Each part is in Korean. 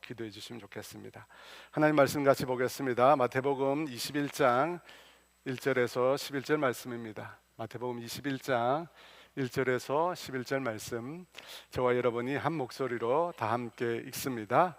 기도해 주시면 좋겠습니다. 하나님 말씀 같이 보겠습니다. 마태복음 21장 1절에서 11절 말씀입니다. 마태복음 21장 1절에서 11절 말씀, 저와 여러분이 한 목소리로 다 함께 읽습니다.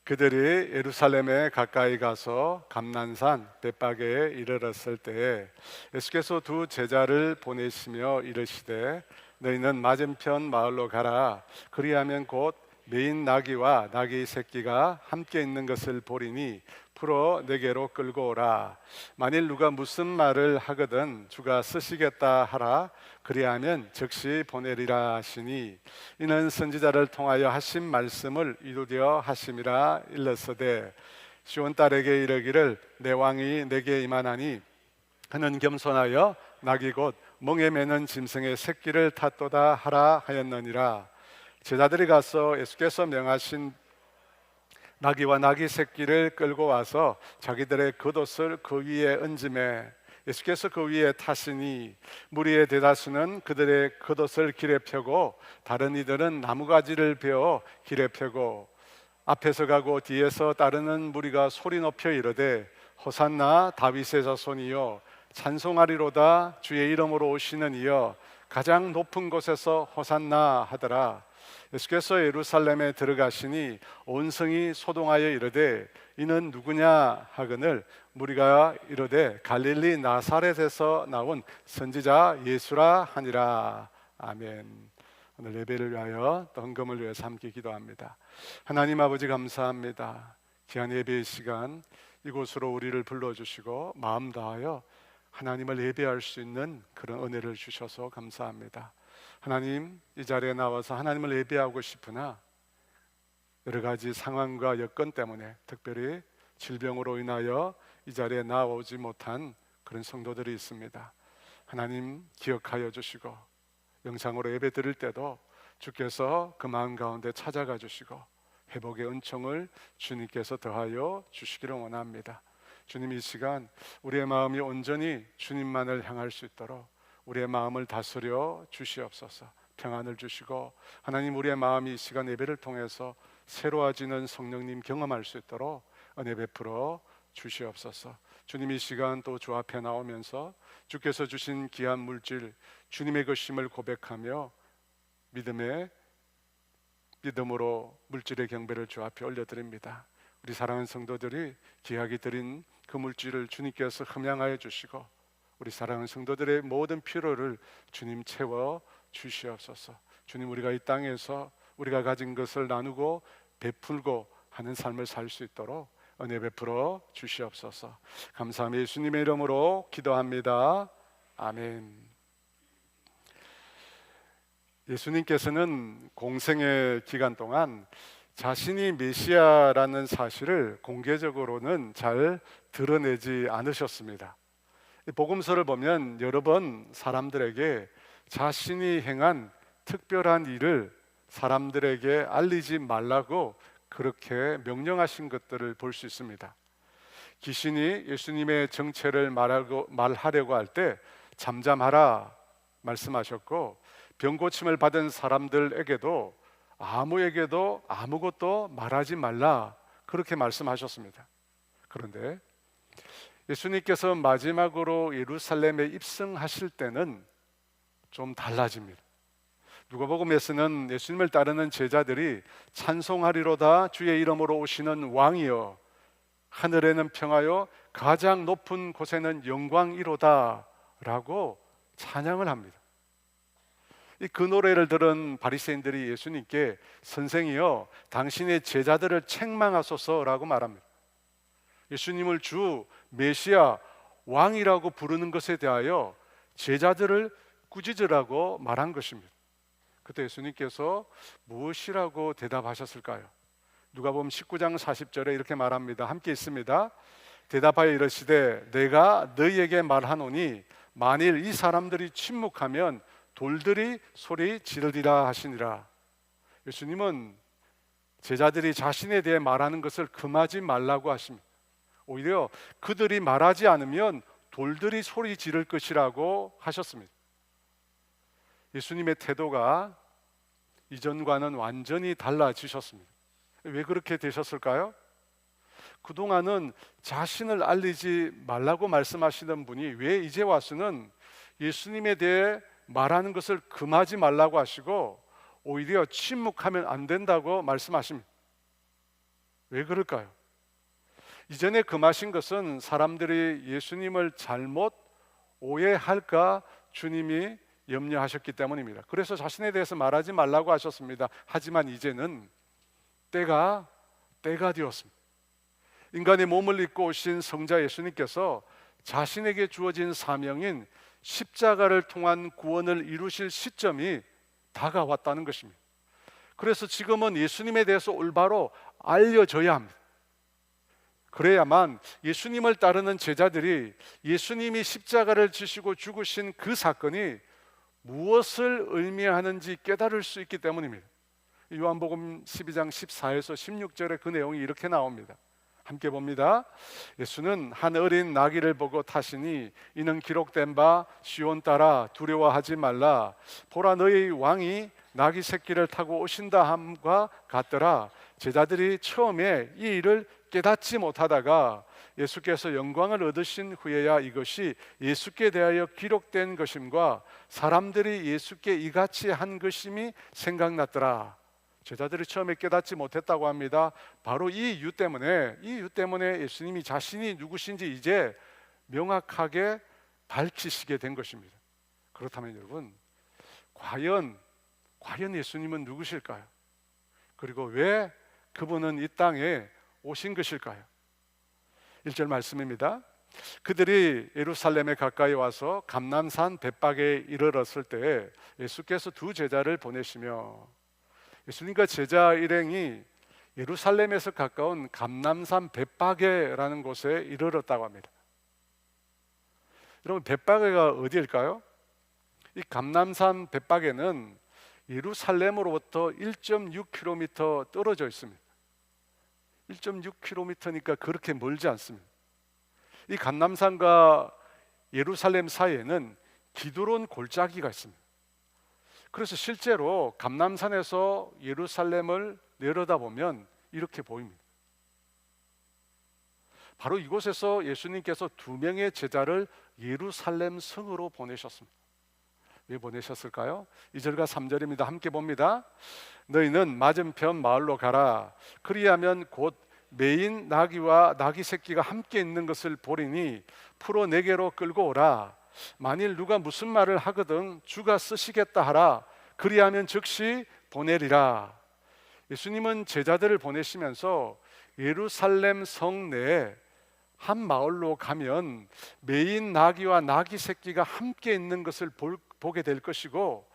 그들이 예루살렘에 가까이 가서 감난산 벳바게에 이르렀을 때에 예수께서 두 제자를 보내시며 이르시되 너희는 맞은편 마을로 가라. 그리하면 곧 메인 나귀와 나귀 새끼가 함께 있는 것을 보리니 풀어 내게로 끌고 오라. 만일 누가 무슨 말을 하거든 주가 쓰시겠다 하라. 그리하면 즉시 보내리라 하시니 이는 선지자를 통하여 하신 말씀을 이루려 하심이라. 일렀으되 시온 딸에게 이르기를 내 왕이 내게 임하나니 그는 겸손하여 나귀 곧 멍에 매는 짐승의 새끼를 탔도다 하라 하였느니라. 제자들이 가서 예수께서 명하신 나귀와 나귀 새끼를 끌고 와서 자기들의 겉옷을 그 위에 얹음에 예수께서 그 위에 타시니 무리의 대다수는 그들의 겉옷을 길에 펴고 다른 이들은 나무가지를 베어 길에 펴고 앞에서 가고 뒤에서 따르는 무리가 소리 높여 이르되 호산나 다윗의 자손이여 찬송하리로다. 주의 이름으로 오시는 이여 가장 높은 곳에서 호산나 하더라. 예수께서 예루살렘에 들어가시니 온 성이 소동하여 이르되 이는 누구냐 하거늘 무리가 이르되 갈릴리 나사렛에서 나온 선지자 예수라 하니라. 아멘. 오늘 예배를 위하여 또 헌금을 위해서 함께 기도합니다. 하나님 아버지 감사합니다. 귀한 예배의 시간 이곳으로 우리를 불러주시고 마음 다하여 하나님을 예배할 수 있는 그런 은혜를 주셔서 감사합니다. 하나님, 이 자리에 나와서 하나님을 예배하고 싶으나 여러 가지 상황과 여건 때문에 특별히 질병으로 인하여 이 자리에 나오지 못한 그런 성도들이 있습니다. 하나님 기억하여 주시고 영상으로 예배 드릴 때도 주께서 그 마음 가운데 찾아가 주시고 회복의 은총을 주님께서 더하여 주시기를 원합니다. 주님, 이 시간 우리의 마음이 온전히 주님만을 향할 수 있도록 우리의 마음을 다스려 주시옵소서. 평안을 주시고 하나님, 우리의 마음이 이 시간 예배를 통해서 새로워지는 성령님 경험할 수 있도록 은혜 베풀어 주시옵소서. 주님, 이 시간 또 주 앞에 나오면서 주께서 주신 귀한 물질 주님의 것임을 고백하며 믿음으로 물질의 경배를 주 앞에 올려드립니다. 우리 사랑하는 성도들이 귀하게 드린 그 물질을 주님께서 흠양하여 주시고 우리 사랑하는 성도들의 모든 필요를 주님 채워 주시옵소서. 주님, 우리가 이 땅에서 우리가 가진 것을 나누고 베풀고 하는 삶을 살 수 있도록 은혜 베풀어 주시옵소서. 감사하며 예수님의 이름으로 기도합니다. 아멘. 예수님께서는 공생의 기간 동안 자신이 메시아라는 사실을 공개적으로는 잘 드러내지 않으셨습니다. 복음서를 보면 여러 번 사람들에게 자신이 행한 특별한 일을 사람들에게 알리지 말라고 그렇게 명령하신 것들을 볼 수 있습니다. 귀신이 예수님의 정체를 말하려고 할 때 잠잠하라 말씀하셨고, 병 고침을 받은 사람들에게도 아무에게도 아무것도 말하지 말라 그렇게 말씀하셨습니다. 그런데 예수님께서 마지막으로 예루살렘에 입성하실 때는 좀 달라집니다. 누가복음에서는 예수님을 따르는 제자들이 찬송하리로다. 주의 이름으로 오시는 왕이여 하늘에는 평하여 가장 높은 곳에는 영광이로다 라고 찬양을 합니다. 그 노래를 들은 바리새인들이 예수님께 선생이여 당신의 제자들을 책망하소서라고 말합니다. 예수님을 주 메시아 왕이라고 부르는 것에 대하여 제자들을 꾸짖으라고 말한 것입니다. 그때 예수님께서 무엇이라고 대답하셨을까요? 누가복음 19장 40절에 이렇게 말합니다. 함께 있습니다. 대답하여 이르시되 내가 너희에게 말하노니 만일 이 사람들이 침묵하면 돌들이 소리 지르리라 하시니라. 예수님은 제자들이 자신에 대해 말하는 것을 금하지 말라고 하십니다. 오히려 그들이 말하지 않으면 돌들이 소리 지를 것이라고 하셨습니다. 예수님의 태도가 이전과는 완전히 달라지셨습니다. 왜 그렇게 되셨을까요? 그동안은 자신을 알리지 말라고 말씀하시던 분이 왜 이제 와서는 예수님에 대해 말하는 것을 금하지 말라고 하시고 오히려 침묵하면 안 된다고 말씀하십니다. 왜 그럴까요? 이전에 금하신 것은 사람들이 예수님을 잘못 오해할까 주님이 염려하셨기 때문입니다. 그래서 자신에 대해서 말하지 말라고 하셨습니다. 하지만 이제는 때가 되었습니다. 인간의 몸을 입고 오신 성자 예수님께서 자신에게 주어진 사명인 십자가를 통한 구원을 이루실 시점이 다가왔다는 것입니다. 그래서 지금은 예수님에 대해서 올바로 알려져야 합니다. 그래야만 예수님을 따르는 제자들이 예수님이 십자가를 지시고 죽으신 그 사건이 무엇을 의미하는지 깨달을 수 있기 때문입니다. 요한복음 12장 14에서 16절에 그 내용이 이렇게 나옵니다. 함께 봅니다. 예수는 한 어린 나귀를 보고 타시니 이는 기록된 바 시온 딸아 두려워하지 말라 보라 너희 왕이 나귀 새끼를 타고 오신다 함과 같더라. 제자들이 처음에 이 일을 깨닫지 못하다가 예수께서 영광을 얻으신 후에야 이것이 예수께 대하여 기록된 것임과 사람들이 예수께 이같이 한 것임이 생각났더라. 제자들이 처음에 깨닫지 못했다고 합니다. 바로 이 이유 때문에 예수님이 자신이 누구신지 이제 명확하게 밝히시게 된 것입니다. 그렇다면 여러분, 과연 예수님은 누구실까요? 그리고 왜 그분은 이 땅에 오신 것일까요? 1절 말씀입니다. 그들이 예루살렘에 가까이 와서 감람산 벳박에 이르렀을 때 예수께서 두 제자를 보내시며, 예수님과 제자 일행이 예루살렘에서 가까운 감람산 벳박에라는 곳에 이르렀다고 합니다. 여러분, 벳박에가 어디일까요? 이 감람산 벳박에는 예루살렘으로부터 1.6km 떨어져 있습니다. 1.6km니까 그렇게 멀지 않습니다. 이 감람산과 예루살렘 사이에는 기드론 골짜기가 있습니다. 그래서 실제로 감람산에서 예루살렘을 내려다보면 이렇게 보입니다. 바로 이곳에서 예수님께서 두 명의 제자를 예루살렘 성으로 보내셨습니다. 왜 보내셨을까요? 2절과 3절입니다. 함께 봅니다. 너희는 맞은편 마을로 가라. 그리하면 곧 매인 나귀와 나귀 새끼가 함께 있는 것을 보리니 풀어 내게로 끌고 오라. 만일 누가 무슨 말을 하거든 주가 쓰시겠다 하라. 그리하면 즉시 보내리라. 예수님은 제자들을 보내시면서 예루살렘 성 내에 한 마을로 가면 매인 나귀와 나귀 새끼가 함께 있는 것을 보게 될 것이고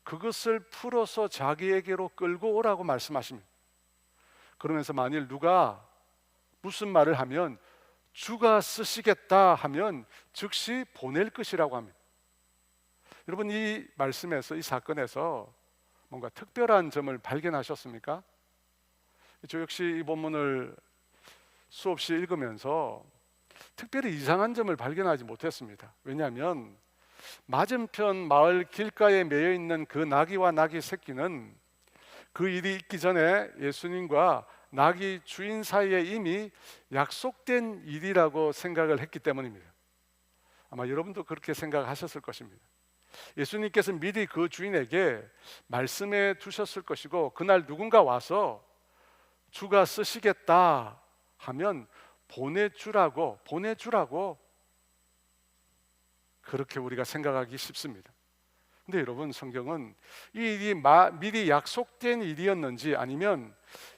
그것을 풀어서 자기에게로 끌고 오라고 말씀하십니다. 그러면서 만일 누가 무슨 말을 하면 주가 쓰시겠다 하면 즉시 보낼 것이라고 합니다. 여러분, 이 말씀에서, 이 사건에서 뭔가 특별한 점을 발견하셨습니까? 저 역시 이 본문을 수없이 읽으면서 특별히 이상한 점을 발견하지 못했습니다. 왜냐하면 맞은편 마을 길가에 매여 있는 그 나귀와 나귀 새끼는 그 일이 있기 전에 예수님과 나귀 주인 사이에 이미 약속된 일이라고 생각을 했기 때문입니다. 아마 여러분도 그렇게 생각하셨을 것입니다. 예수님께서 미리 그 주인에게 말씀해 두셨을 것이고 그날 누군가 와서 주가 쓰시겠다 하면 보내주라고 그렇게 우리가 생각하기 쉽습니다. 근데 여러분, 성경은 이 일이 미리 약속된 일이었는지 아니면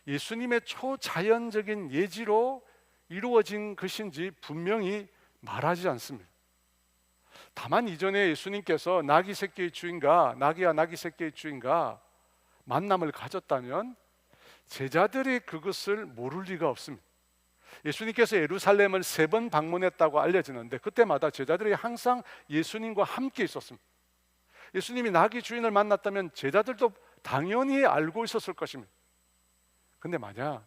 예수님의 초자연적인 예지로 이루어진 것인지 분명히 말하지 않습니다. 다만 이전에 예수님께서 나귀와 나귀 새끼의 주인과 만남을 가졌다면 제자들이 그것을 모를 리가 없습니다. 예수님께서 예루살렘을 3번 방문했다고 알려지는데 그때마다 제자들이 항상 예수님과 함께 있었습니다. 예수님이 나귀 주인을 만났다면 제자들도 당연히 알고 있었을 것입니다. 근데 만약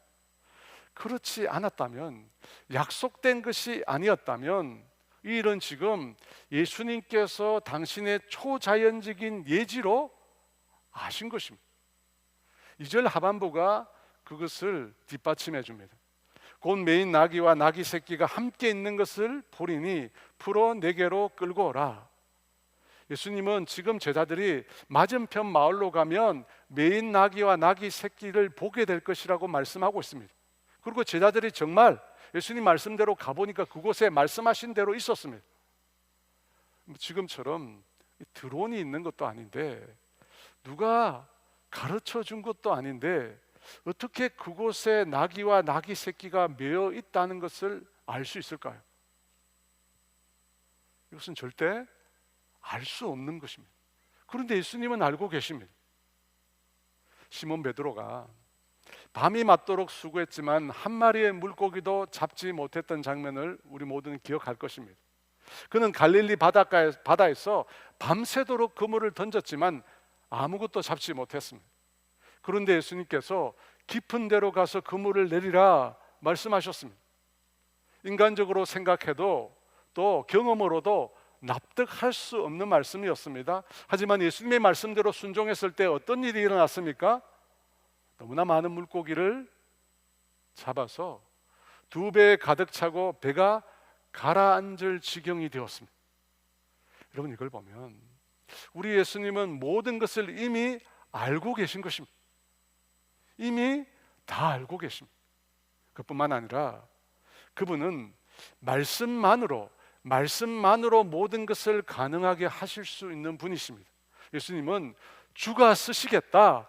그렇지 않았다면, 약속된 것이 아니었다면 이 일은 지금 예수님께서 당신의 초자연적인 예지로 아신 것입니다. 2절 하반부가 그것을 뒷받침해 줍니다. 곧 메인 나귀와 나귀 새끼가 함께 있는 것을 보리니 풀어 내게로 끌고 오라. 예수님은 지금 제자들이 맞은편 마을로 가면 메인 나귀와 나귀 새끼를 보게 될 것이라고 말씀하고 있습니다. 그리고 제자들이 정말 예수님 말씀대로 가보니까 그곳에 말씀하신 대로 있었습니다. 지금처럼 드론이 있는 것도 아닌데, 누가 가르쳐 준 것도 아닌데, 어떻게 그곳에 나귀와 나귀 새끼가 매여 있다는 것을 알 수 있을까요? 이것은 절대 알 수 없는 것입니다. 그런데 예수님은 알고 계십니다. 시몬 베드로가 밤이 맞도록 수고했지만 한 마리의 물고기도 잡지 못했던 장면을 우리 모두는 기억할 것입니다. 그는 갈릴리 바다에서 밤새도록 그물을 던졌지만 아무것도 잡지 못했습니다. 그런데 예수님께서 깊은 데로 가서 그물을 내리라 말씀하셨습니다. 인간적으로 생각해도 또 경험으로도 납득할 수 없는 말씀이었습니다. 하지만 예수님의 말씀대로 순종했을 때 어떤 일이 일어났습니까? 너무나 많은 물고기를 잡아서 2배 가득 차고 배가 가라앉을 지경이 되었습니다. 여러분, 이걸 보면 우리 예수님은 모든 것을 이미 알고 계신 것입니다. 이미 다 알고 계십니다. 그뿐만 아니라 그분은 말씀만으로 모든 것을 가능하게 하실 수 있는 분이십니다. 예수님은 주가 쓰시겠다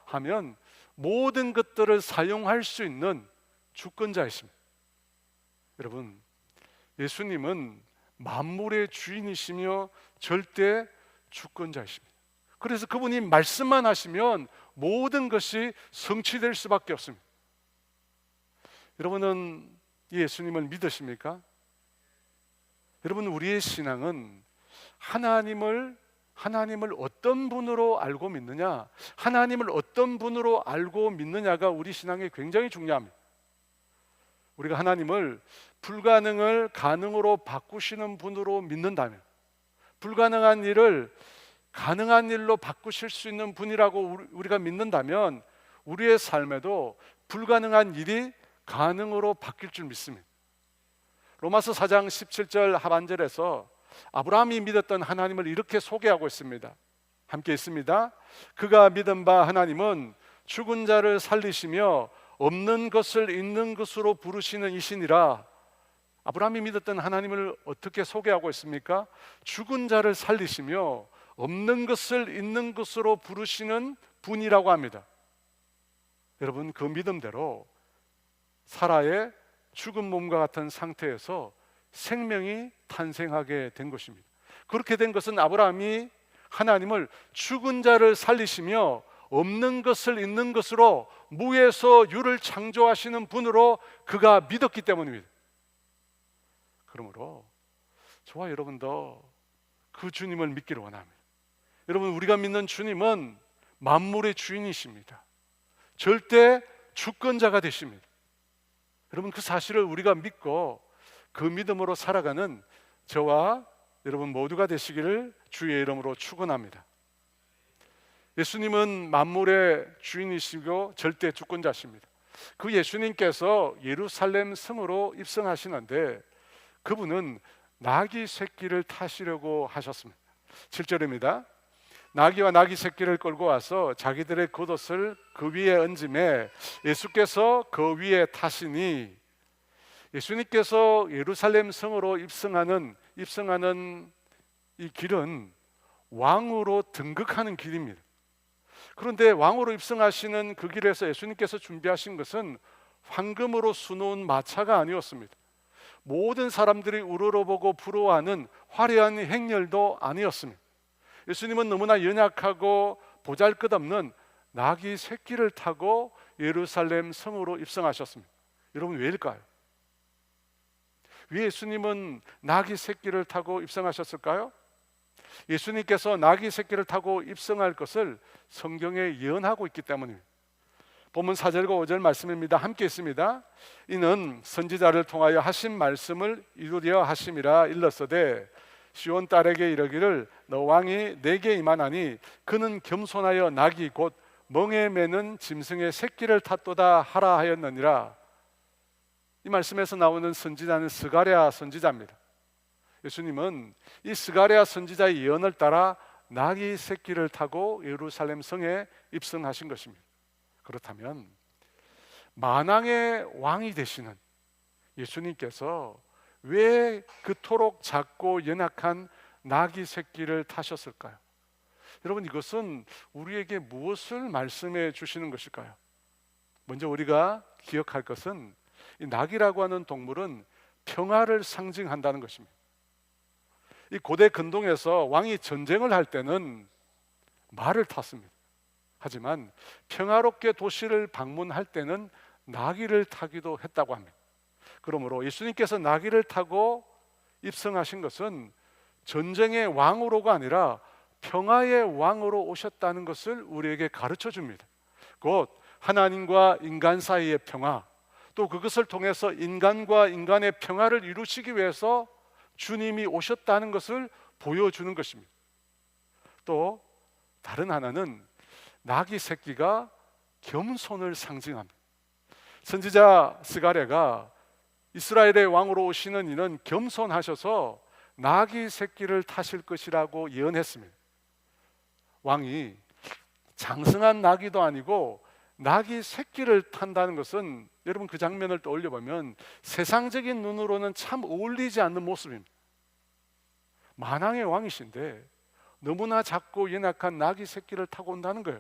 하면 모든 것들을 사용할 수 있는 주권자이십니다. 여러분, 예수님은 만물의 주인이시며 절대 주권자이십니다. 그래서 그분이 말씀만 하시면 모든 것이 성취될 수밖에 없습니다. 여러분은 예수님을 믿으십니까? 여러분, 우리의 신앙은 하나님을 어떤 분으로 알고 믿느냐, 하나님을 어떤 분으로 알고 믿느냐가 우리 신앙에 굉장히 중요합니다. 우리가 하나님을 불가능을 가능으로 바꾸시는 분으로 믿는다면, 불가능한 일을 가능한 일로 바꾸실 수 있는 분이라고 우리가 믿는다면, 우리의 삶에도 불가능한 일이 가능으로 바뀔 줄 믿습니다. 로마서 4장 17절 하반절에서 아브라함이 믿었던 하나님을 이렇게 소개하고 있습니다. 함께 있습니다. 그가 믿은 바 하나님은 죽은 자를 살리시며 없는 것을 있는 것으로 부르시는 이시니라. 아브라함이 믿었던 하나님을 어떻게 소개하고 있습니까? 죽은 자를 살리시며 없는 것을 있는 것으로 부르시는 분이라고 합니다. 여러분, 그 믿음대로 사라의 죽은 몸과 같은 상태에서 생명이 탄생하게 된 것입니다. 그렇게 된 것은 아브라함이 하나님을 죽은 자를 살리시며 없는 것을 있는 것으로 무에서 유를 창조하시는 분으로 그가 믿었기 때문입니다. 그러므로 저와 여러분도 그 주님을 믿기를 원합니다. 여러분, 우리가 믿는 주님은 만물의 주인이십니다. 절대 주권자가 되십니다. 여러분, 그 사실을 우리가 믿고 그 믿음으로 살아가는 저와 여러분 모두가 되시기를 주의 이름으로 축원합니다. 예수님은 만물의 주인이시고 절대 주권자십니다. 그 예수님께서 예루살렘 성으로 입성하시는데 그분은 나귀 새끼를 타시려고 하셨습니다. 7절입니다. 나귀와 나귀 새끼를 끌고 와서 자기들의 겉옷을 그 위에 얹음에 예수께서 그 위에 타시니, 예수님께서 예루살렘 성으로 입성하는 이 길은 왕으로 등극하는 길입니다. 그런데 왕으로 입성하시는 그 길에서 예수님께서 준비하신 것은 황금으로 수놓은 마차가 아니었습니다. 모든 사람들이 우러러보고 부러워하는 화려한 행렬도 아니었습니다. 예수님은 너무나 연약하고 보잘것없는 나귀 새끼를 타고 예루살렘 성으로 입성하셨습니다. 여러분, 왜일까요? 왜 예수님은 나귀 새끼를 타고 입성하셨을까요? 예수님께서 나귀 새끼를 타고 입성할 것을 성경에 예언하고 있기 때문입니다. 본문 4절과 5절 말씀입니다. 함께 있습니다. 이는 선지자를 통하여 하신 말씀을 이루려 하심이라. 일렀으되 시온 딸에게 이르기를 너 왕이 내게 임하나니 그는 겸손하여 나귀 곧 멍에 매는 짐승의 새끼를 탔도다 하라 하였느니라. 이 말씀에서 나오는 선지자는 스가랴 선지자입니다. 예수님은 이 스가랴 선지자의 예언을 따라 나귀 새끼를 타고 예루살렘 성에 입성하신 것입니다. 그렇다면 만왕의 왕이 되시는 예수님께서 왜 그토록 작고 연약한 나귀 새끼를 타셨을까요? 여러분, 이것은 우리에게 무엇을 말씀해 주시는 것일까요? 먼저 우리가 기억할 것은 이 나귀라고 하는 동물은 평화를 상징한다는 것입니다. 이 고대 근동에서 왕이 전쟁을 할 때는 말을 탔습니다. 하지만 평화롭게 도시를 방문할 때는 나귀를 타기도 했다고 합니다. 그러므로 예수님께서 나귀를 타고 입성하신 것은 전쟁의 왕으로가 아니라 평화의 왕으로 오셨다는 것을 우리에게 가르쳐 줍니다. 곧 하나님과 인간 사이의 평화, 또 그것을 통해서 인간과 인간의 평화를 이루시기 위해서 주님이 오셨다는 것을 보여주는 것입니다. 또 다른 하나는 나귀 새끼가 겸손을 상징합니다. 선지자 스가랴가 이스라엘의 왕으로 오시는 이는 겸손하셔서 나귀 새끼를 타실 것이라고 예언했습니다. 왕이 장성한 나귀도 아니고 나귀 새끼를 탄다는 것은 여러분 그 장면을 떠올려 보면 세상적인 눈으로는 참 어울리지 않는 모습입니다. 만왕의 왕이신데 너무나 작고 연약한 나귀 새끼를 타고 온다는 거예요.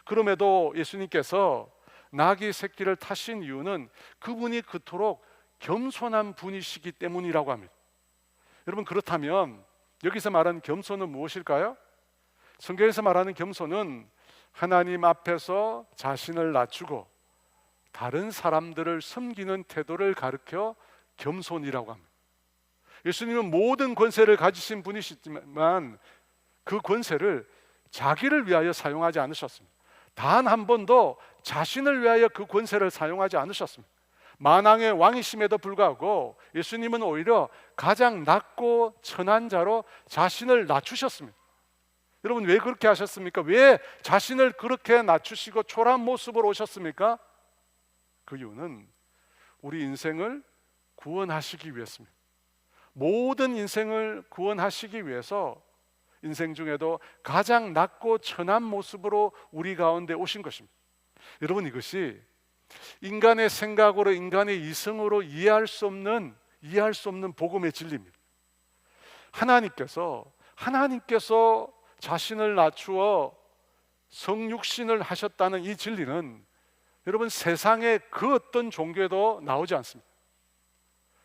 그럼에도 예수님께서 나귀 새끼를 타신 이유는 그분이 그토록 겸손한 분이시기 때문이라고 합니다. 여러분, 그렇다면 여기서 말하는 겸손은 무엇일까요? 성경에서 말하는 겸손은 하나님 앞에서 자신을 낮추고 다른 사람들을 섬기는 태도를 가르쳐 겸손이라고 합니다. 예수님은 모든 권세를 가지신 분이시지만 그 권세를 자기를 위하여 사용하지 않으셨습니다. 단 한 번도 자신을 위하여 그 권세를 사용하지 않으셨습니다. 만왕의 왕이심에도 불구하고 예수님은 오히려 가장 낮고 천한 자로 자신을 낮추셨습니다. 여러분, 왜 그렇게 하셨습니까? 왜 자신을 그렇게 낮추시고 초라한 모습으로 오셨습니까? 그 이유는 우리 인생을 구원하시기 위해서입니다. 모든 인생을 구원하시기 위해서 인생 중에도 가장 낮고 천한 모습으로 우리 가운데 오신 것입니다. 여러분, 이것이 인간의 생각으로, 인간의 이성으로 이해할 수 없는 복음의 진리입니다. 하나님께서 자신을 낮추어 성육신을 하셨다는 이 진리는 여러분 세상의 그 어떤 종교에도 나오지 않습니다.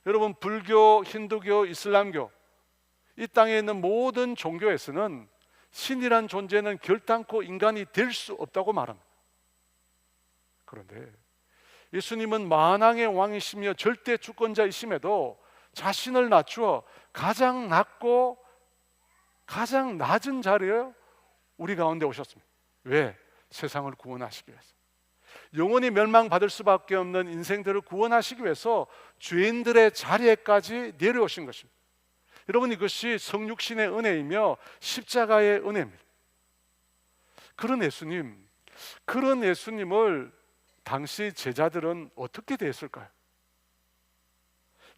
여러분, 불교, 힌두교, 이슬람교, 이 땅에 있는 모든 종교에서는 신이란 존재는 결단코 인간이 될 수 없다고 말합니다. 그런데 예수님은 만왕의 왕이시며 절대 주권자이심에도 자신을 낮추어 가장 낮고 가장 낮은 자리에 우리 가운데 오셨습니다. 왜? 세상을 구원하시기 위해서. 영원히 멸망받을 수밖에 없는 인생들을 구원하시기 위해서 죄인들의 자리에까지 내려오신 것입니다. 여러분, 이것이 성육신의 은혜이며 십자가의 은혜입니다. 그런 예수님을 당시 제자들은 어떻게 대했을까요?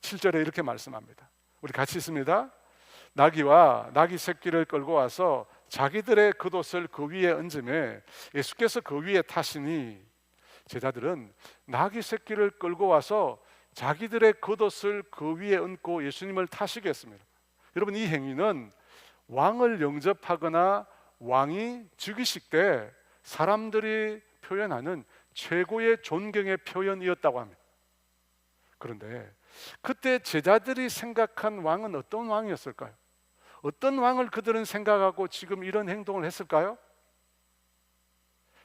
7절에 이렇게 말씀합니다. 우리 같이 있습니다. 나귀와 나귀 새끼를 끌고 와서 자기들의 겉옷을 그 위에 얹음에 예수께서 그 위에 타시니 제자들은 나귀 새끼를 끌고 와서 자기들의 겉옷을 그 위에 얹고 예수님을 타시게 했습니다. 여러분, 이 행위는 왕을 영접하거나 왕이 즉위식 때 사람들이 표현하는 최고의 존경의 표현이었다고 합니다. 그런데 그때 제자들이 생각한 왕은 어떤 왕이었을까요? 어떤 왕을 그들은 생각하고 지금 이런 행동을 했을까요?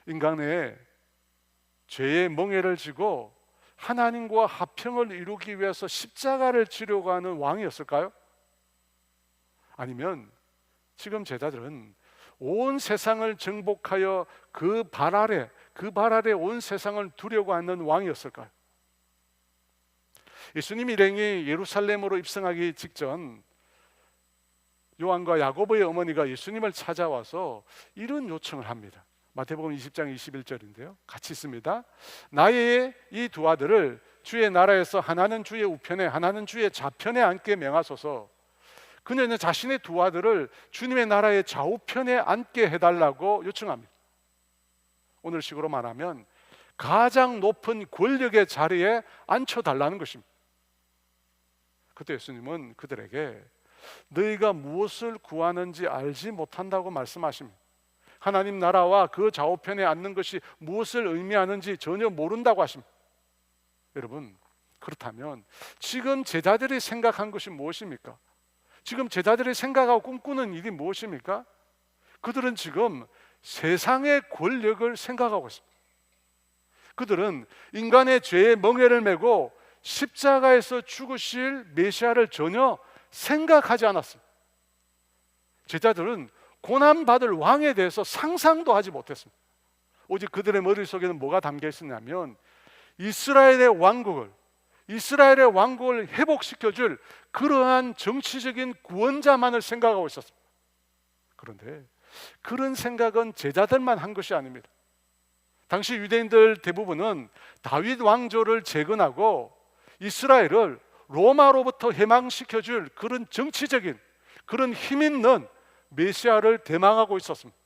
인간의 죄의 멍에를 지고 하나님과 화평을 이루기 위해서 십자가를 지려고 하는 왕이었을까요? 아니면 지금 제자들은 온 세상을 정복하여 그 발 아래 온 세상을 두려고 하는 왕이었을까요? 예수님 일행이 예루살렘으로 입성하기 직전 요한과 야고보의 어머니가 예수님을 찾아와서 이런 요청을 합니다. 마태복음 20장 21절인데요. 같이 있습니다. 나의 이 두 아들을 주의 나라에서 하나는 주의 우편에 하나는 주의 좌편에 앉게 명하소서. 그녀는 자신의 두 아들을 주님의 나라의 좌우편에 앉게 해달라고 요청합니다. 오늘식으로 말하면 가장 높은 권력의 자리에 앉혀달라는 것입니다. 그때 예수님은 그들에게 너희가 무엇을 구하는지 알지 못한다고 말씀하십니다. 하나님 나라와 그 좌우편에 앉는 것이 무엇을 의미하는지 전혀 모른다고 하십니다. 여러분, 그렇다면 지금 제자들이 생각한 것이 무엇입니까? 지금 제자들이 생각하고 꿈꾸는 일이 무엇입니까? 그들은 지금 세상의 권력을 생각하고 있습니다. 그들은 인간의 죄의 멍에를 메고 십자가에서 죽으실 메시아를 전혀 생각하지 않았습니다. 제자들은 고난받을 왕에 대해서 상상도 하지 못했습니다. 오직 그들의 머릿속에는 뭐가 담겨 있었냐면 이스라엘의 왕국을 회복시켜줄 그러한 정치적인 구원자만을 생각하고 있었습니다. 그런데 그런 생각은 제자들만 한 것이 아닙니다. 당시 유대인들 대부분은 다윗 왕조를 재건하고 이스라엘을 로마로부터 해방시켜줄 그런 정치적인 그런 힘있는 메시아를 대망하고 있었습니다.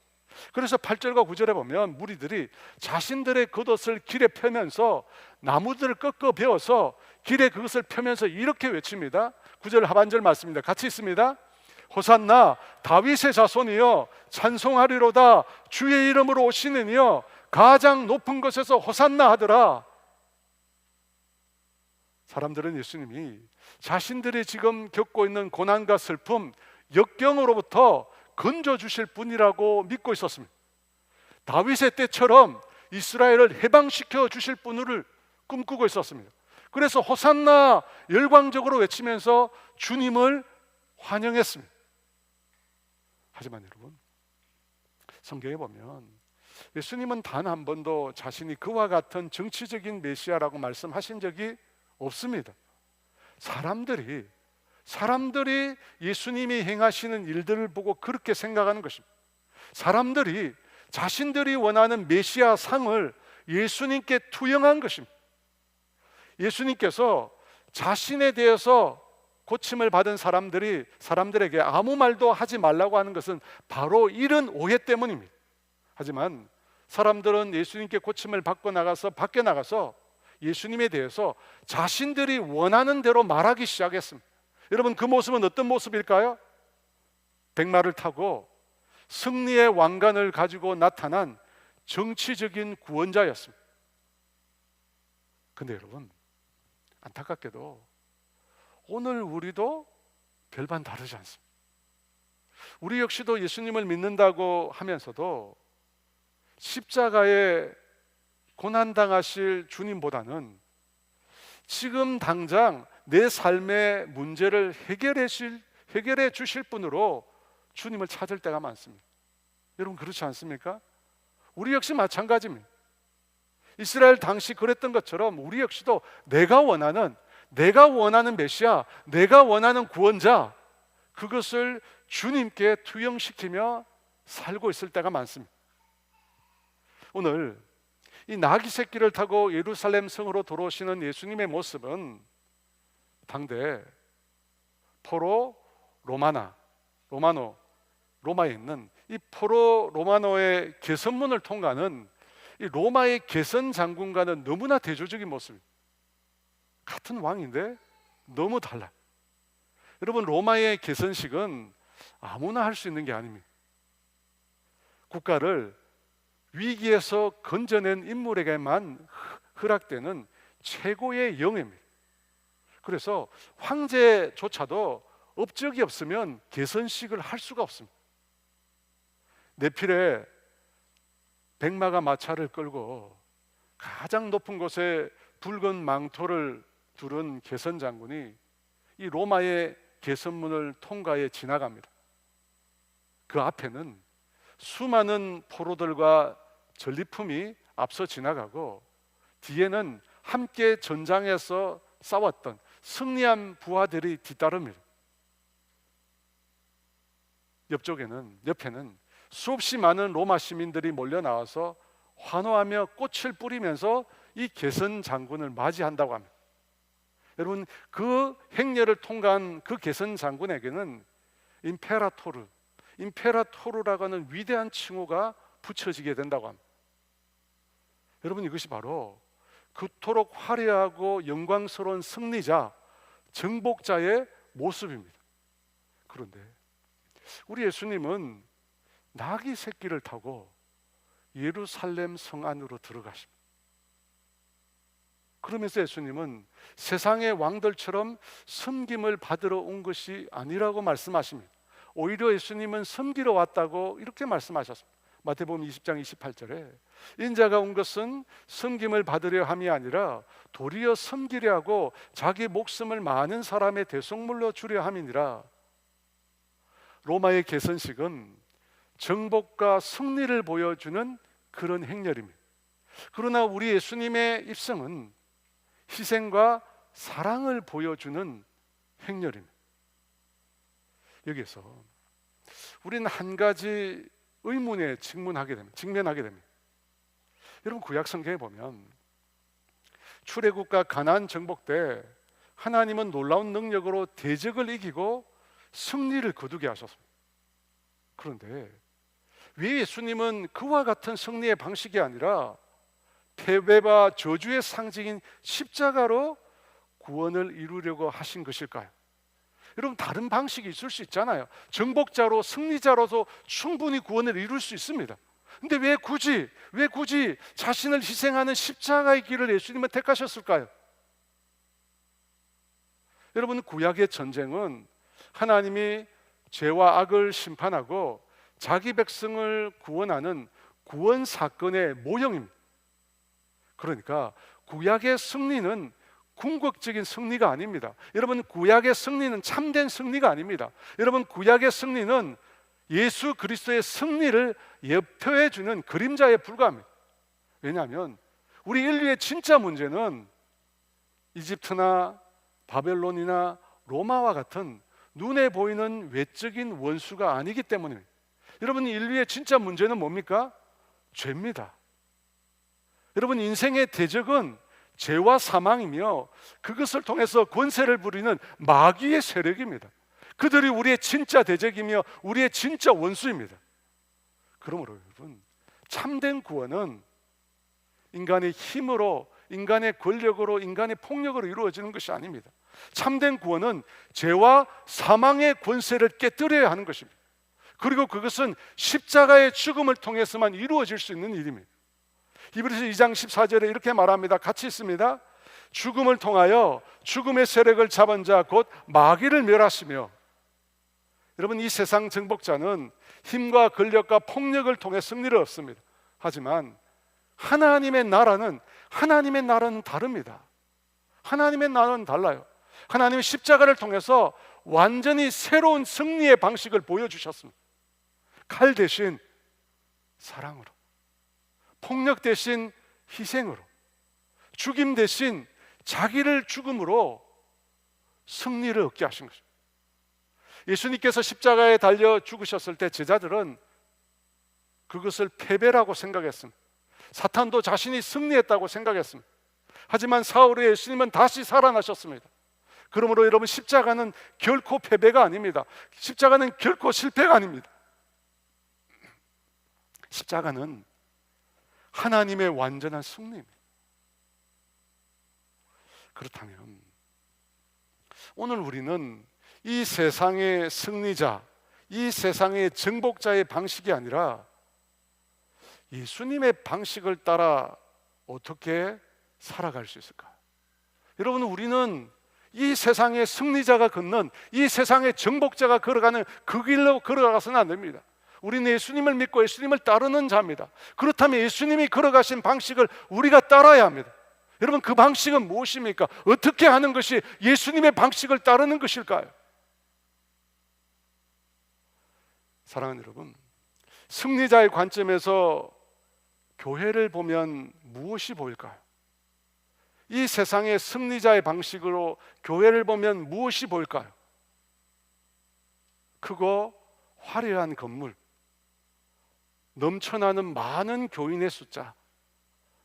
그래서 8절과 9절에 보면 무리들이 자신들의 겉옷을 길에 펴면서 나무들을 꺾어 베어서 길에 그것을 펴면서 이렇게 외칩니다. 9절 하반절 말씀입니다. 같이 있습니다. 호산나 다윗의 자손이여 찬송하리로다. 주의 이름으로 오시는 이여 가장 높은 곳에서 호산나 하더라. 사람들은 예수님이 자신들이 지금 겪고 있는 고난과 슬픔, 역경으로부터 건져주실 분이라고 믿고 있었습니다. 다윗의 때처럼 이스라엘을 해방시켜 주실 분을 꿈꾸고 있었습니다. 그래서 호산나 열광적으로 외치면서 주님을 환영했습니다. 하지만 여러분, 성경에 보면 예수님은 단 한 번도 자신이 그와 같은 정치적인 메시아라고 말씀하신 적이 없습니다. 사람들이 예수님이 행하시는 일들을 보고 그렇게 생각하는 것입니다. 사람들이 자신들이 원하는 메시아 상을 예수님께 투영한 것입니다. 예수님께서 자신에 대해서 고침을 받은 사람들에게 아무 말도 하지 말라고 하는 것은 바로 이런 오해 때문입니다. 하지만 사람들은 예수님께 고침을 받고 밖에 나가서 예수님에 대해서 자신들이 원하는 대로 말하기 시작했습니다. 여러분, 그 모습은 어떤 모습일까요? 백마를 타고 승리의 왕관을 가지고 나타난 정치적인 구원자였습니다. 근데 여러분, 안타깝게도 오늘 우리도 별반 다르지 않습니다. 우리 역시도 예수님을 믿는다고 하면서도 십자가에 고난당하실 주님보다는 지금 당장 내 삶의 문제를 해결해 주실 분으로 주님을 찾을 때가 많습니다. 여러분, 그렇지 않습니까? 우리 역시 마찬가지입니다. 이스라엘 당시 그랬던 것처럼 우리 역시도 내가 원하는 메시아, 내가 원하는 구원자, 그것을 주님께 투영시키며 살고 있을 때가 많습니다. 오늘 이 나귀 새끼를 타고 예루살렘 성으로 들어오시는 예수님의 모습은 당대 포로 로마에 있는 이 포로 로마노의 개선문을 통과하는 이 로마의 개선 장군과는 너무나 대조적인 모습입니다. 같은 왕인데 너무 달라요. 여러분, 로마의 개선식은 아무나 할 수 있는 게 아닙니다. 국가를 위기에서 건져낸 인물에게만 허락되는 최고의 영예입니다. 그래서 황제조차도 업적이 없으면 개선식을 할 수가 없습니다. 내필에 백마가 마차를 끌고 가장 높은 곳에 붉은 망토를 두른 개선 장군이 이 로마의 개선문을 통과해 지나갑니다. 그 앞에는 수많은 포로들과 전리품이 앞서 지나가고 뒤에는 함께 전장에서 싸웠던 승리한 부하들이 뒤따릅니다. 옆에는 수없이 많은 로마 시민들이 몰려 나와서 환호하며 꽃을 뿌리면서 이 개선 장군을 맞이한다고 합니다. 여러분, 그 행렬을 통과한 그 개선 장군에게는 임페라토르라고 하는 위대한 칭호가 붙여지게 된다고 합니다. 여러분, 이것이 바로 그토록 화려하고 영광스러운 승리자, 정복자의 모습입니다. 그런데 우리 예수님은 나귀 새끼를 타고 예루살렘 성 안으로 들어가십니다. 그러면서 예수님은 세상의 왕들처럼 섬김을 받으러 온 것이 아니라고 말씀하십니다. 오히려 예수님은 섬기러 왔다고 이렇게 말씀하셨습니다. 마태복음 20장 28절에 인자가 온 것은 섬김을 받으려 함이 아니라 도리어 섬기려 하고 자기 목숨을 많은 사람의 대속물로 주려 함이니라. 로마의 개선식은 정복과 승리를 보여주는 그런 행렬입니다. 그러나 우리 예수님의 입성은 희생과 사랑을 보여주는 행렬입니다. 여기서 우리는 한 가지 의문에 직면하게 됩니다. 여러분, 구약 성경에 보면 출애굽과 가나안 정복 때 하나님은 놀라운 능력으로 대적을 이기고 승리를 거두게 하셨습니다. 그런데 왜 예수님은 그와 같은 승리의 방식이 아니라 패배와 저주의 상징인 십자가로 구원을 이루려고 하신 것일까요? 여러분, 다른 방식이 있을 수 있잖아요. 정복자로, 승리자로서 충분히 구원을 이룰 수 있습니다. 근데 왜 굳이 자신을 희생하는 십자가의 길을 예수님은 택하셨을까요? 여러분, 구약의 전쟁은 하나님이 죄와 악을 심판하고 자기 백성을 구원하는 구원 사건의 모형입니다. 그러니까 구약의 승리는 궁극적인 승리가 아닙니다. 여러분, 구약의 승리는 참된 승리가 아닙니다. 여러분, 구약의 승리는 예수 그리스도의 승리를 예표해 주는 그림자에 불과합니다. 왜냐하면 우리 인류의 진짜 문제는 이집트나 바벨론이나 로마와 같은 눈에 보이는 외적인 원수가 아니기 때문입니다. 여러분, 인류의 진짜 문제는 뭡니까? 죄입니다. 여러분, 인생의 대적은 죄와 사망이며 그것을 통해서 권세를 부리는 마귀의 세력입니다. 그들이 우리의 진짜 대적이며 우리의 진짜 원수입니다. 그러므로 여러분, 참된 구원은 인간의 힘으로, 인간의 권력으로, 인간의 폭력으로 이루어지는 것이 아닙니다. 참된 구원은 죄와 사망의 권세를 깨뜨려야 하는 것입니다. 그리고 그것은 십자가의 죽음을 통해서만 이루어질 수 있는 일입니다. 히브리서 2장 14절에 이렇게 말합니다. 같이 있습니다. 죽음을 통하여 죽음의 세력을 잡은 자 곧 마귀를 멸하시며. 여러분, 이 세상 정복자는 힘과 권력과 폭력을 통해 승리를 얻습니다. 하지만 하나님의 나라는 다릅니다. 하나님의 나라는 달라요. 하나님의 십자가를 통해서 완전히 새로운 승리의 방식을 보여주셨습니다. 칼 대신 사랑으로, 폭력 대신 희생으로, 죽임 대신 자기를 죽음으로 승리를 얻게 하신 것입니다. 예수님께서 십자가에 달려 죽으셨을 때 제자들은 그것을 패배라고 생각했습니다. 사탄도 자신이 승리했다고 생각했습니다. 하지만 사흘 후에 예수님은 다시 살아나셨습니다. 그러므로 여러분, 십자가는 결코 패배가 아닙니다. 십자가는 결코 실패가 아닙니다. 십자가는 하나님의 완전한 승리입니다. 그렇다면 오늘 우리는 이 세상의 승리자, 이 세상의 정복자의 방식이 아니라 예수님의 방식을 따라 어떻게 살아갈 수 있을까요? 여러분, 우리는 이 세상의 승리자가 걷는, 이 세상의 정복자가 걸어가는 그 길로 걸어가서는 안 됩니다. 우리는 예수님을 믿고 예수님을 따르는 자입니다. 그렇다면 예수님이 걸어가신 방식을 우리가 따라야 합니다. 여러분, 그 방식은 무엇입니까? 어떻게 하는 것이 예수님의 방식을 따르는 것일까요? 사랑하는 여러분, 승리자의 관점에서 교회를 보면 무엇이 보일까요? 이 세상의 승리자의 방식으로 교회를 보면 무엇이 보일까요? 크고 화려한 건물, 넘쳐나는 많은 교인의 숫자,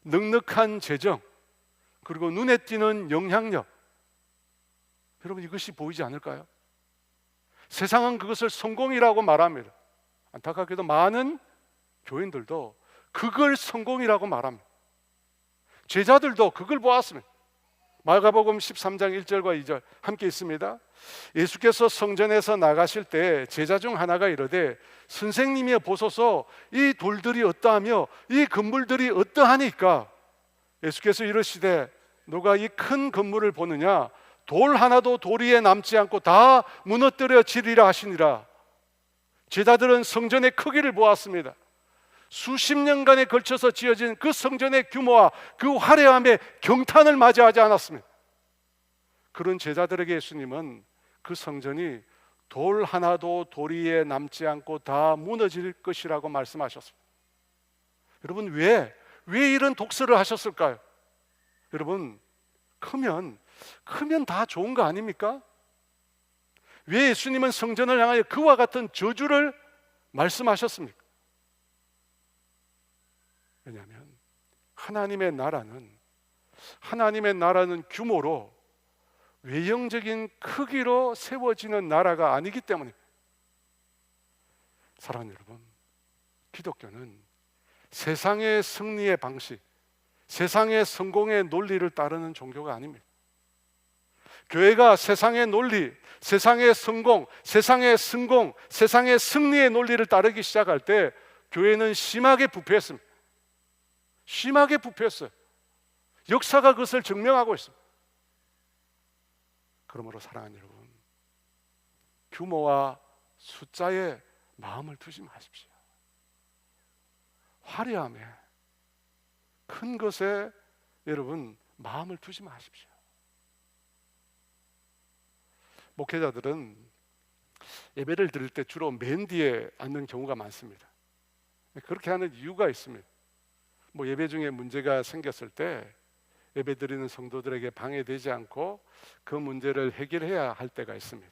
넉넉한 재정, 그리고 눈에 띄는 영향력, 여러분 이것이 보이지 않을까요? 세상은 그것을 성공이라고 말합니다. 안타깝게도 많은 교인들도 그걸 성공이라고 말합니다. 제자들도 그걸 보았습니다. 마가복음 13장 1절과 2절 함께 있습니다. 예수께서 성전에서 나가실 때 제자 중 하나가 이르되 선생님이여 보소서 이 돌들이 어떠하며 이 건물들이 어떠하니까. 예수께서 이르시되 너가 이 큰 건물을 보느냐? 돌 하나도 돌 위에 남지 않고 다 무너뜨려지리라 하시니라. 제자들은 성전의 크기를 보았습니다. 수십 년간에 걸쳐서 지어진 그 성전의 규모와 그 화려함에 경탄을 맞이하지 않았습니다. 그런 제자들에게 예수님은 그 성전이 돌 하나도 돌 위에 남지 않고 다 무너질 것이라고 말씀하셨습니다. 여러분 왜 이런 독서를 하셨을까요? 여러분 크면 다 좋은 거 아닙니까? 왜 예수님은 성전을 향하여 그와 같은 저주를 말씀하셨습니까? 왜냐하면 하나님의 나라는 규모로 외형적인 크기로 세워지는 나라가 아니기 때문입니다. 사랑하는 여러분, 기독교는 세상의 승리의 방식, 세상의 성공의 논리를 따르는 종교가 아닙니다. 교회가 세상의 논리, 세상의 성공, 세상의 승리의 논리를 따르기 시작할 때 교회는 심하게 부패했습니다. 심하게 부패했어요. 역사가 그것을 증명하고 있습니다. 그러므로 사랑하는 여러분, 규모와 숫자에 마음을 두지 마십시오. 화려함에, 큰 것에 여러분 마음을 두지 마십시오. 목회자들은 예배를 드릴 때 주로 맨 뒤에 앉는 경우가 많습니다. 그렇게 하는 이유가 있습니다. 예배 중에 문제가 생겼을 때 예배 드리는 성도들에게 방해되지 않고 그 문제를 해결해야 할 때가 있습니다.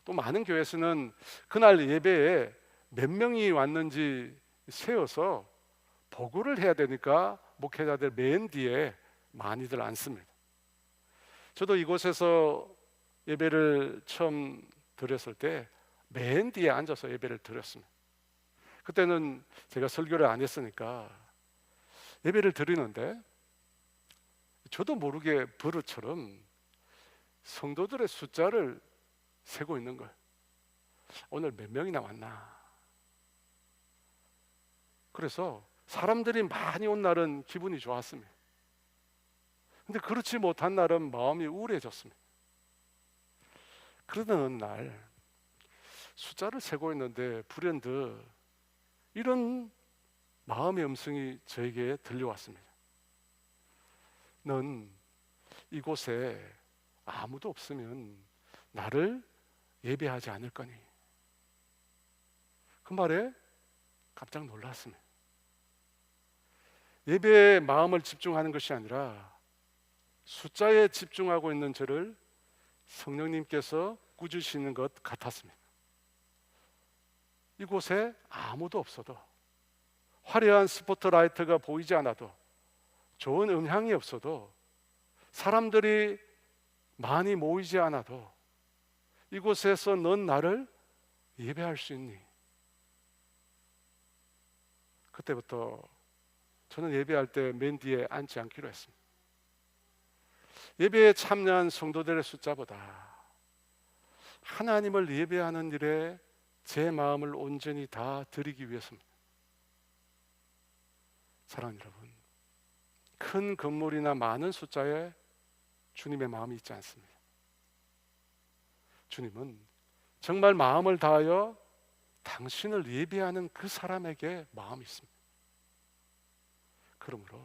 또 많은 교회에서는 그날 예배에 몇 명이 왔는지 세어서 보고를 해야 되니까 목회자들 맨 뒤에 많이들 앉습니다. 저도 이곳에서 예배를 처음 드렸을 때 맨 뒤에 앉아서 예배를 드렸습니다. 그때는 제가 설교를 안 했으니까 예배를 드리는데 저도 모르게 버릇처럼 성도들의 숫자를 세고 있는 거예요. 오늘 몇 명이나 왔나. 그래서 사람들이 많이 온 날은 기분이 좋았습니다. 근데 그렇지 못한 날은 마음이 우울해졌습니다. 그러던 어느 날 숫자를 세고 있는데 불현듯 이런 마음의 음성이 저에게 들려왔습니다. 넌 이곳에 아무도 없으면 나를 예배하지 않을 거니. 그 말에 깜짝 놀랐습니다. 예배에 마음을 집중하는 것이 아니라 숫자에 집중하고 있는 저를 성령님께서 꾸짖으시는 것 같았습니다. 이곳에 아무도 없어도, 화려한 스포트라이트가 보이지 않아도, 좋은 음향이 없어도, 사람들이 많이 모이지 않아도 이곳에서 넌 나를 예배할 수 있니? 그때부터 저는 예배할 때 맨 뒤에 앉지 않기로 했습니다. 예배에 참여한 성도들의 숫자보다 하나님을 예배하는 일에 제 마음을 온전히 다 드리기 위해서입니다. 사랑하는 여러분, 큰 건물이나 많은 숫자에 주님의 마음이 있지 않습니다. 주님은 정말 마음을 다하여 당신을 예배하는 그 사람에게 마음이 있습니다. 그러므로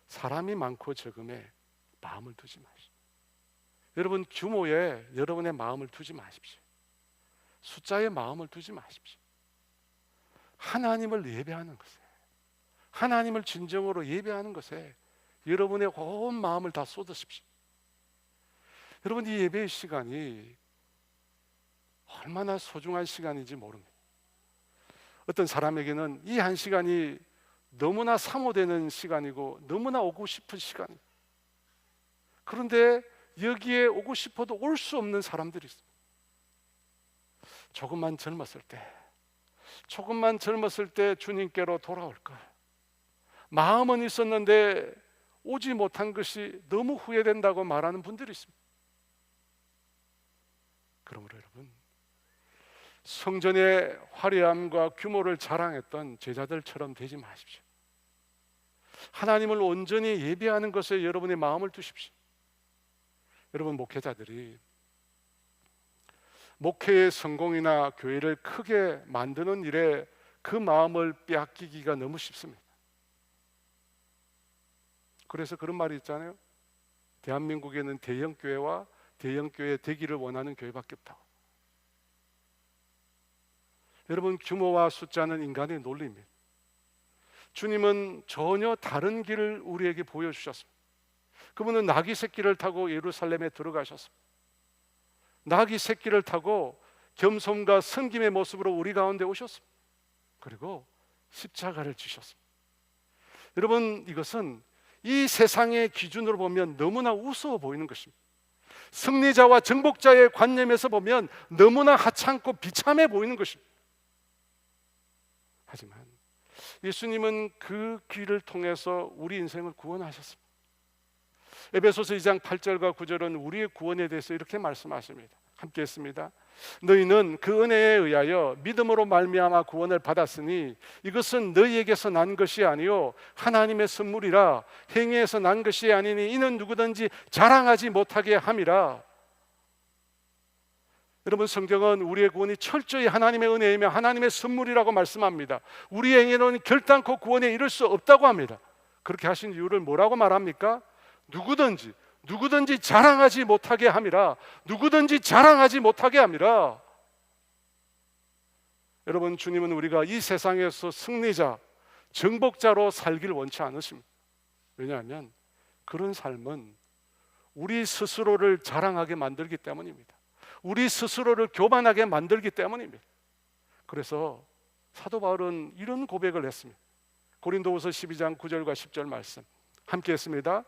사람이 많고 적음에 마음을 두지 마십시오. 여러분 규모에 여러분의 마음을 두지 마십시오. 숫자에 마음을 두지 마십시오. 하나님을 예배하는 것에, 하나님을 진정으로 예배하는 것에 여러분의 온 마음을 다 쏟으십시오. 여러분 이 예배의 시간이 얼마나 소중한 시간인지 모릅니다. 어떤 사람에게는 이 한 시간이 너무나 사모되는 시간이고 너무나 오고 싶은 시간이고, 그런데 여기에 오고 싶어도 올 수 없는 사람들이 있어요. 조금만 젊었을 때 주님께로 돌아올 걸 마음은 있었는데 오지 못한 것이 너무 후회된다고 말하는 분들이 있습니다. 그러므로 여러분, 성전의 화려함과 규모를 자랑했던 제자들처럼 되지 마십시오. 하나님을 온전히 예배하는 것에 여러분의 마음을 두십시오. 여러분, 목회자들이 목회의 성공이나 교회를 크게 만드는 일에 그 마음을 빼앗기기가 너무 쉽습니다. 그래서 그런 말이 있잖아요. 대한민국에는 대형교회와 대형교회 되기를 원하는 교회밖에 없다고. 여러분, 규모와 숫자는 인간의 논리입니다. 주님은 전혀 다른 길을 우리에게 보여주셨습니다. 그분은 나귀 새끼를 타고 예루살렘에 들어가셨습니다. 나귀 새끼를 타고 겸손과 섬김의 모습으로 우리 가운데 오셨습니다. 그리고 십자가를 지셨습니다. 여러분, 이것은 이 세상의 기준으로 보면 너무나 우스워 보이는 것입니다. 승리자와 정복자의 관념에서 보면 너무나 하찮고 비참해 보이는 것입니다. 하지만 예수님은 그 길을 통해서 우리 인생을 구원하셨습니다. 에베소서 2장 8절과 9절은 우리의 구원에 대해서 이렇게 말씀하십니다. 함께 했습니다. 너희는 그 은혜에 의하여 믿음으로 말미암아 구원을 받았으니 이것은 너희에게서 난 것이 아니요 하나님의 선물이라. 행위에서 난 것이 아니니 이는 누구든지 자랑하지 못하게 함이라. 여러분, 성경은 우리의 구원이 철저히 하나님의 은혜이며 하나님의 선물이라고 말씀합니다. 우리의 행위로는 결단코 구원에 이를 수 없다고 합니다. 그렇게 하신 이유를 뭐라고 말합니까? 누구든지 자랑하지 못하게 함이라. 누구든지 자랑하지 못하게 함이라. 여러분, 주님은 우리가 이 세상에서 승리자, 정복자로 살기를 원치 않으십니다. 왜냐하면 그런 삶은 우리 스스로를 자랑하게 만들기 때문입니다. 우리 스스로를 교만하게 만들기 때문입니다. 그래서 사도 바울은 이런 고백을 했습니다. 고린도후서 12장 9절과 10절 말씀 함께 했습니다.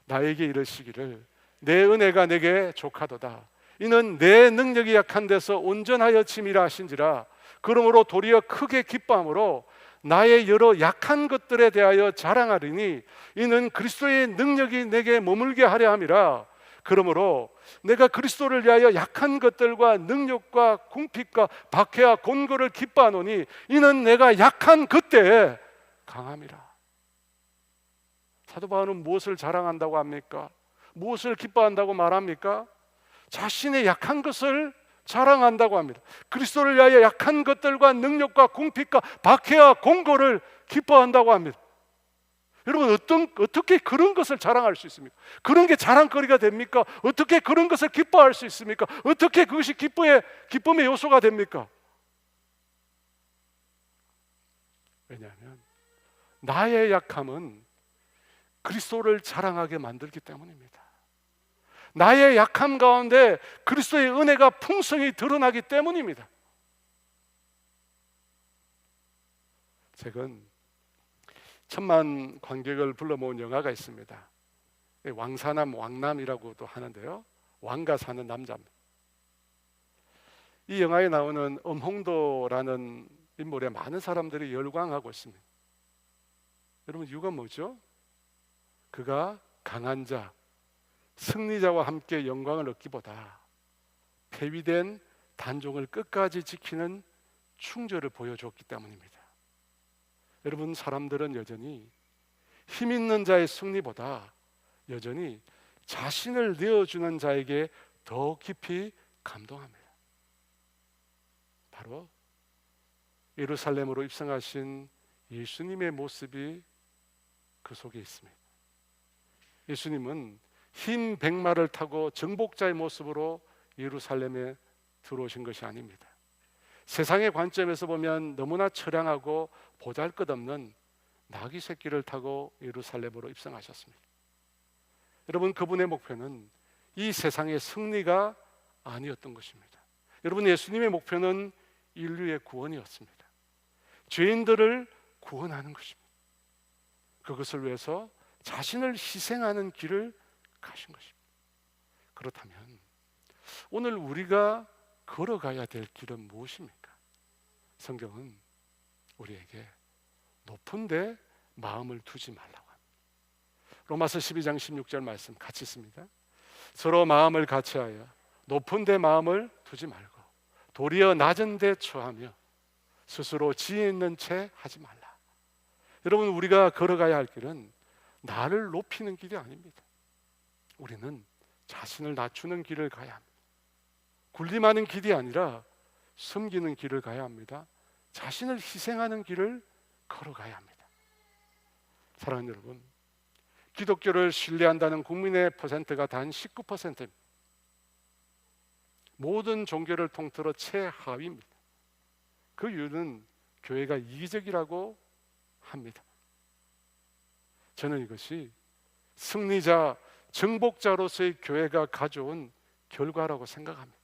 나에게 이르시기를 내 은혜가 내게 족하도다. 이는 내 능력이 약한 데서 온전하여 침이라 하신지라. 그러므로 도리어 크게 기뻐함으로 나의 여러 약한 것들에 대하여 자랑하리니 이는 그리스도의 능력이 내게 머물게 하려 함이라. 그러므로 내가 그리스도를 위하여 약한 것들과 능력과 궁핍과 박해와 곤고를 기뻐하노니 이는 내가 약한 그때에 강함이라. 사도 바울은 무엇을 자랑한다고 합니까? 무엇을 기뻐한다고 말합니까? 자신의 약한 것을 자랑한다고 합니다. 그리스도를 위하여 약한 것들과 능력과 궁핍과 박해와 곤고를 기뻐한다고 합니다. 여러분, 어떻게 그런 것을 자랑할 수 있습니까? 그런 게 자랑거리가 됩니까? 어떻게 그런 것을 기뻐할 수 있습니까? 어떻게 그것이 기쁨의 요소가 됩니까? 왜냐하면 나의 약함은 그리스도를 자랑하게 만들기 때문입니다. 나의 약함 가운데 그리스도의 은혜가 풍성히 드러나기 때문입니다. 최근 1000만 관객을 불러 모은 영화가 있습니다. 왕사남 왕남이라고도 하는데요, 왕가 사는 남자입니다. 이 영화에 나오는 엄홍도라는 인물에 많은 사람들이 열광하고 있습니다. 여러분, 이유가 뭐죠? 그가 강한 자, 승리자와 함께 영광을 얻기보다 폐위된 단종을 끝까지 지키는 충절을 보여줬기 때문입니다. 여러분, 사람들은 여전히 힘 있는 자의 승리보다 여전히 자신을 내어주는 자에게 더 깊이 감동합니다. 바로 예루살렘으로 입성하신 예수님의 모습이 그 속에 있습니다. 예수님은 흰 백마를 타고 정복자의 모습으로 예루살렘에 들어오신 것이 아닙니다. 세상의 관점에서 보면 너무나 처량하고 보잘것없는 나귀 새끼를 타고 예루살렘으로 입성하셨습니다. 여러분, 그분의 목표는 이 세상의 승리가 아니었던 것입니다. 여러분, 예수님의 목표는 인류의 구원이었습니다. 죄인들을 구원하는 것입니다. 그것을 위해서 자신을 희생하는 길을 가신 것입니다. 그렇다면 오늘 우리가 걸어가야 될 길은 무엇입니까? 성경은 우리에게 높은 데 마음을 두지 말라고 합니다. 로마서 12장 16절 말씀 같이 있습니다. 서로 마음을 같이하여 높은 데 마음을 두지 말고 도리어 낮은 데 처하며 스스로 지혜 있는 채 하지 말라. 여러분, 우리가 걸어가야 할 길은 나를 높이는 길이 아닙니다. 우리는 자신을 낮추는 길을 가야 합니다. 군림하는 길이 아니라 섬기는 길을 가야 합니다. 자신을 희생하는 길을 걸어가야 합니다. 사랑하는 여러분, 기독교를 신뢰한다는 국민의 퍼센트가 단 19%입니다. 모든 종교를 통틀어 최하위입니다. 그 이유는 교회가 이기적이라고 합니다. 저는 이것이 승리자, 정복자로서의 교회가 가져온 결과라고 생각합니다.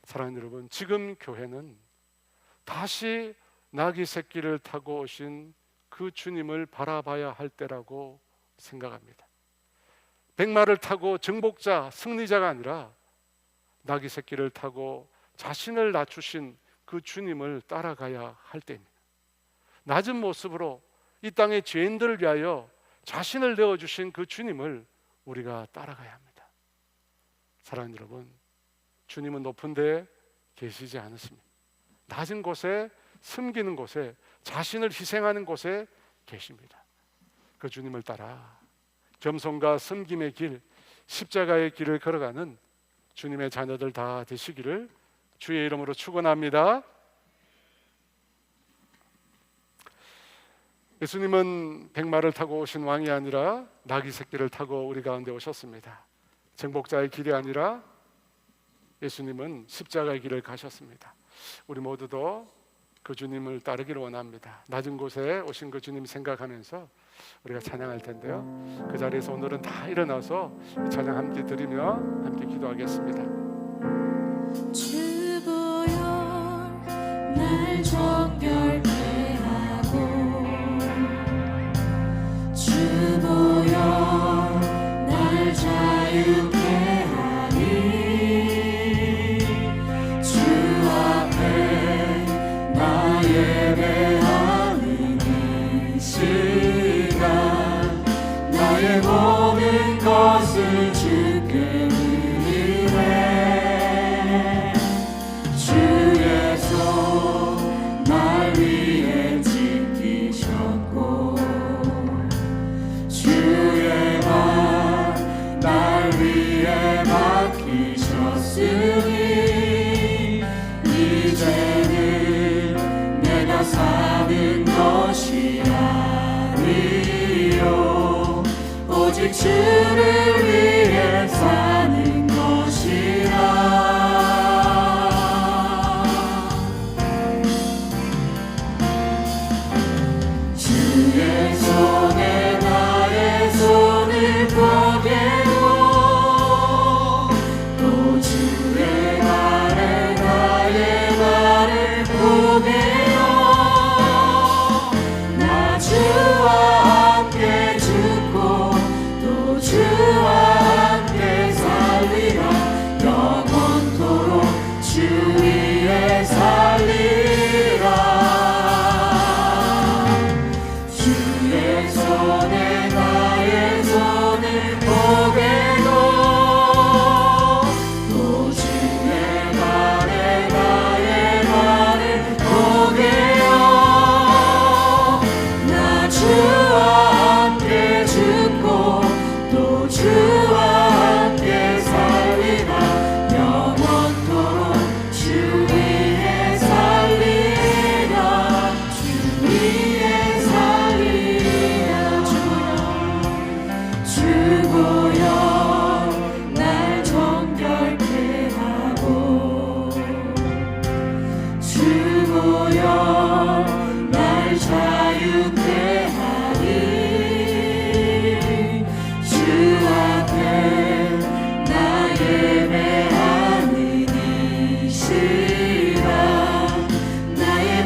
사랑하는 여러분, 지금 교회는 다시 나귀 새끼를 타고 오신 그 주님을 바라봐야 할 때라고 생각합니다. 백마를 타고 정복자, 승리자가 아니라 나귀 새끼를 타고 자신을 낮추신 그 주님을 따라가야 할 때입니다. 낮은 모습으로 이 땅의 죄인들을 위하여 자신을 내어주신 그 주님을 우리가 따라가야 합니다. 사랑하는 여러분, 주님은 높은 데에 계시지 않으십니다. 낮은 곳에, 숨기는 곳에, 자신을 희생하는 곳에 계십니다. 그 주님을 따라 겸손과 섬김의 길, 십자가의 길을 걸어가는 주님의 자녀들 다 되시기를 주의 이름으로 축원합니다. 예수님은 백마를 타고 오신 왕이 아니라 나귀 새끼를 타고 우리 가운데 오셨습니다. 정복자의 길이 아니라 예수님은 십자가의 길을 가셨습니다. 우리 모두도 그 주님을 따르기를 원합니다. 낮은 곳에 오신 그 주님 생각하면서 우리가 찬양할 텐데요, 그 자리에서 오늘은 다 일어나서 찬양 함께 드리며 함께 기도하겠습니다. 주 보혈 날 정결케 하고, 주 보혈 날 자유케 하니, 주 앞에 나 예배하는 이 시간, 나의 모든 것을 주께 드리네. 주의 손 날 위해 지키셨고, 주의 발 날 위해 맡기셨으니, 이제는 내가 사는 것이 아니요 오직 주를 위해 사는 것이라. 주의 손에 나의 손을 포개고, 또 주의 발에 나의 발을 포개어, 나 주와 함께 죽고 또 주와 함께 살리라. 영원토록 주 위에 살리라. 주의 손에 나의 손을 포개고, 또 주의 발에 나의 발을 포개어, 나 주와 함께 죽고 또 주와 함께 살리라. 영원토록 주 위에 살리라. 주 위에 살리라. 주 보혈 날 정결케 하고, 주 보혈 날 자유케 하니, 주 앞에 나 예배하는 이 시간, 나의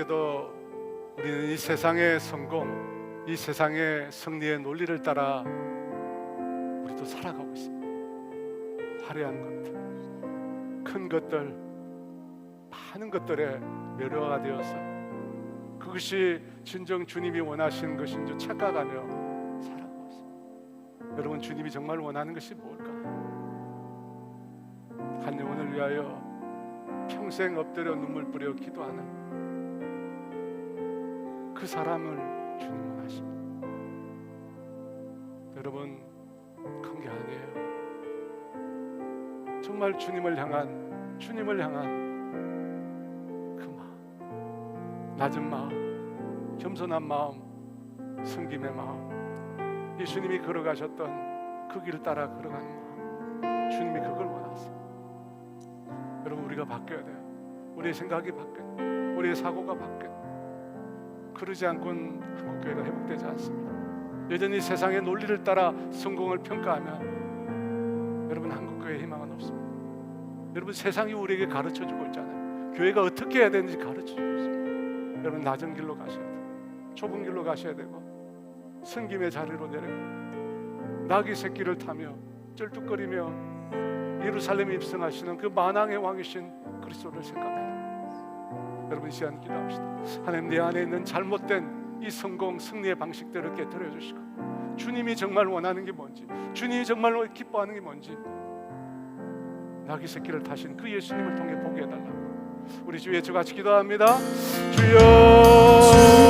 안타깝게도 우리는 이 세상의 성공, 이 세상의 승리의 논리를 따라 우리도 살아가고 있습니다. 화려한 것들, 큰 것들, 많은 것들에 매료가 되어서 그것이 진정 주님이 원하시는 것인 줄 착각하며 살아가고 있습니다. 여러분, 주님이 정말 원하는 것이 뭘까? 한 영혼을 위하여 평생 엎드려 눈물 뿌려 기도하는 그 사람을 주님 원하십니다. 여러분, 그런 게 아니에요. 정말 주님을 향한 그 마음, 낮은 마음, 겸손한 마음, 섬김의 마음, 예수님이 걸어가셨던 그 길 따라 걸어가는 마음, 주님이 그걸 원하세요. 여러분, 우리가 바뀌어야 돼요. 우리의 생각이 바뀌어야 돼요. 우리의 사고가 바뀌어야 돼요. 그러지 않고는 한국교회가 회복되지 않습니다. 여전히 세상의 논리를 따라 성공을 평가하면 여러분, 한국교회의 희망은 없습니다. 여러분, 세상이 우리에게 가르쳐주고 있잖아요. 교회가 어떻게 해야 되는지 가르쳐주고 있습니다. 여러분, 낮은 길로 가셔야 돼요. 좁은 길로 가셔야 되고 섬김의 자리로 내려가고 나귀 새끼를 타며 쩔뚝거리며 예루살렘에 입성하시는 그 만왕의 왕이신 그리스도를 생각해요. 여러분, 이 시간 기도합시다. 하나님, 내 안에 있는 잘못된 이 성공, 승리의 방식들을 깨뜨려 주시고 주님이 정말 원하는 게 뭔지, 주님이 정말로 기뻐하는 게 뭔지 나귀 새끼를 타신 그 예수님을 통해 보게 해달라고 우리 주 예수 같이 기도합니다. 주여